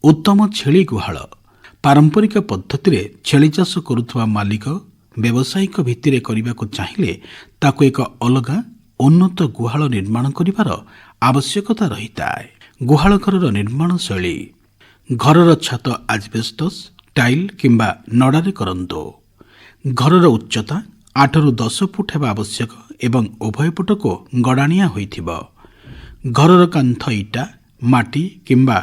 उत्तम छेली गुहाल पारंपरिक पद्धति रे छेली चाष करुवा मालिक व्यावसायिक भित्तिरे करने को चाहिए ताको एक अलग उन्नत गुहाल निर्माण करिवार आवश्यकता रही है। गुहाल घर निर्माण शैली घर छात आजबेस्टस टाइल किंबा नड़ारे करंतो। घर उच्चता 8 ରୁ 10 फुट हेबा आवश्यक एवं उभय पट को गड़ाणिया होइथिबो। घरर कांथ इटा माटी किंबा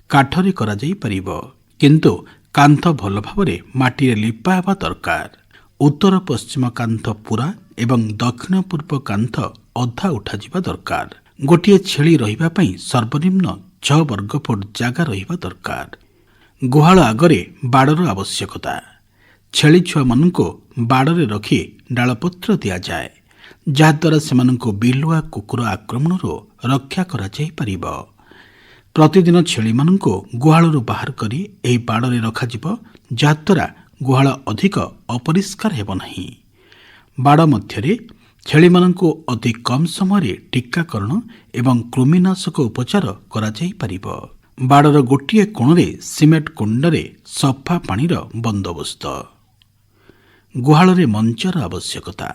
काठरे करा जाई परिबो, किंतु कांथ भल भावरे माटी रे लिपा हेबा दरकार। उत्तर पश्चिम कांथ पूरा एवं दक्षिण पूर्व कांथ अधा उठा जिबा दरकार। गोटिए छेली रहिबा पई सर्वनिम्न 6 वर्ग फुट जागा रहिबा दरकार। गुहाल आगरे बाड़र आवश्यकता। छेली छुआ माननको बाड़रे रखी डालपत्र दिया जाए, जहाद्वारा सेमाननको बिलुआ कुकुर आक्रमणरू रक्षा करा जाई परिबो। प्रतिदिन छेली माननको गुहालरू बाहर करी एही बाड़रे रखाजिबो, जहाद्वारा गुहाल अधिक अपरिष्कार हेबो नाही। बाड़ मध्यरे छेली माननको अति कम समय टीकाकरण एवं कृमिनाशक उपचार करा जाई परिबो। बाड़र गोटिए कोणरे सिमेंट कुंडरे सफा पानीर बंदोबस्त। गुहालरे मंचर आवश्यकता।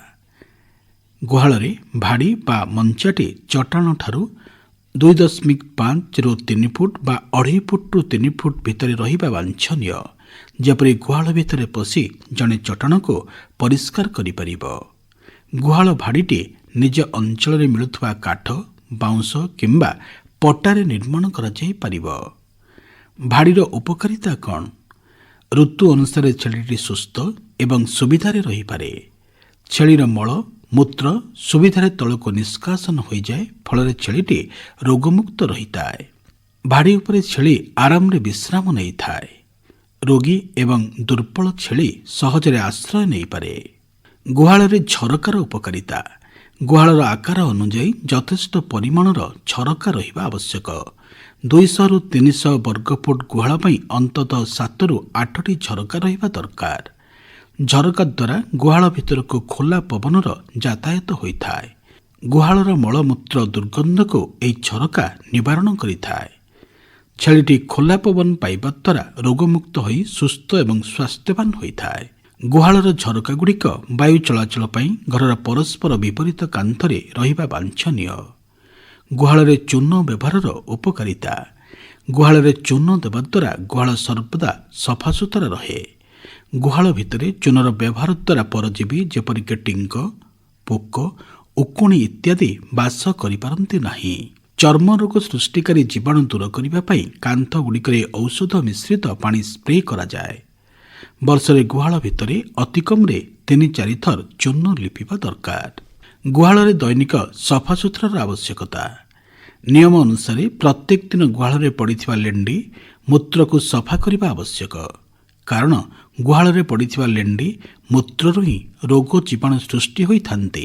गुहालरे भाड़ी बा मंचाटी चट्टाण ठारू 2.5 ରୁ 3 फुट बा 2.5 फुट ରୁ 3 फुट भितर रहिबा वांछनीय, जेपरि गुहाल भितर पशि जणे चट्टाण को परिष्कार करि परिबो। गुहाल भाड़ीटी निज अंचल रे मिलुथुवा काठ बाउंस किंबा पट्टारे निर्माण करा जाई परिबो। भाड़ीर उपकारिता कौन? ऋतु अनुसार छेलीटी सुस्थ एवं सुविधारे रही पारे। छेलीर मल मूत्र सुविधारे तलको निष्कासन हो जाए, फल छेलीटी रोगमुक्त रही थाए। भाड़ी उपरे छेली आराम रे विश्राम नहीं थाए। रोगी एवं दुर्बल छेली सहजरे आश्रय नहीं पारे। गुहालरे झरकार उपकारिता। गुहालर आकार अनुଯାयी यथेष्ट परिमाणर झरका रहिबा आवश्यक। 200 ରୁ 300 वर्ग फुट गुहाल पई अंततः 7 ରୁ 8ଟି झरका रहिबा दरकार। झरका द्वारा गुहाल भितर को खोला पवनर यातायात होइथाय। गुहालर मलमूत्र दुर्गंध को एही झरका निवारण करिथाय। छेलीटी खोला पवन पाइबा द्वारा रोगमुक्त होई सुस्थ एवं स्वास्थ्यवान होइथाय। गुहालर झरका गुड़िक वायु चलाचल पई घरर परस्पर विपरीत कांथरे रहिबा वांछनीय। गुहालरे चून व्यवहारर उपकारिता। गुहालरे चून देवा द्वारा गुहाल सर्वदा सफासुतरा रहे। गुहाल भितरे चूनर व्यवहार द्वारा परजीवी जेपरिक टिंक पोक उकुणी इत्यादि बास करिपारंती नाही। चर्म रोग सृष्टिकारी जीवाणु दूर करिबा पई कांथ गुड़िकरे औषध मिश्रित पानी स्प्रे करा जाए। वर्षरे गुहाल भितरे अति कमरे 3-4 थर चून लिपिबा दरकार। गुहालरे दैनिक सफासुतरार आवश्यकता। नियम अनुसार प्रत्येक दिन गुहालरे पड़िथिबा लेंडी मूत्र को सफा करिबा आवश्यक, कारण गुहालरे पड़िथिबा लेंडी मूत्ररू ही रोग जीवाणु सृष्टि होई थांते,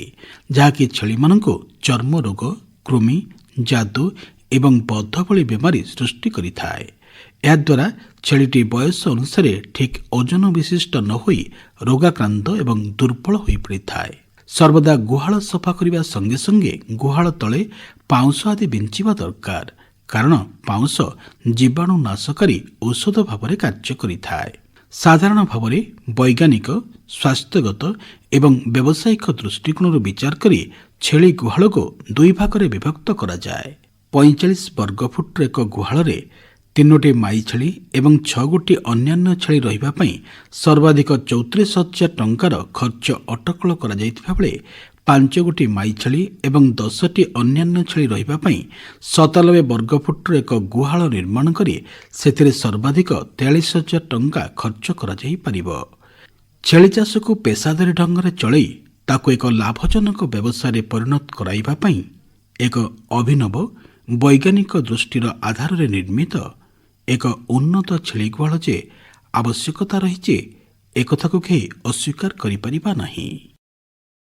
जहाँकि छेली माननको चर्म रोग कृमि जादू एवं बद्ध भली बेमारी सृष्टि करिथाए। याद्वारा छेलीटी बयस अनुसार ठीक ओजन विशिष्ट न होई रोगाक्रांत एवं दुर्बल होई पड़िथाए। सर्वदा गुहाल सफा करिबा संगे संगे गुहाल तले पाउंस आदि बिंचिबा दरकार, कारण पाउंस जीवाणु नाशकारी औषध भावरे कार्य करिथाए। साधारण भावरे वैज्ञानिक स्वास्थ्यगत एवं व्यावसायिक दृष्टिकोण विचार करी छेली गुहाल को 2 भागरे विभक्त करा जाए। 45 वर्ग फुट एक गुहाल रे 3ଟି माई छेली एवं 6 गोटी अन्यान्य छेली रहिबा पई सर्वाधिक 34,000 टंकार खर्च अटकल करा जाइथिबा बेले 5 गोटी माई छेली एवं 10ଟି अन्यान्य छेली रहिबा पई 97 वर्ग फुट एक गुहाल निर्माण करी सेथिरे सर्वाधिक 43,000 टंका खर्च करा जाई परिबो। छेली चाष को पेशादारी ढंग रे चलई ताको एक लाभजनक व्यवसाय परिणत कराइबा पई एक अभिनव वैज्ञानिक दृष्टिर आधार रे निर्मित एक उन्नत छेली गुहाल जे आवश्यकता रही, एकथाको केही अस्वीकार करि परिबा नाही।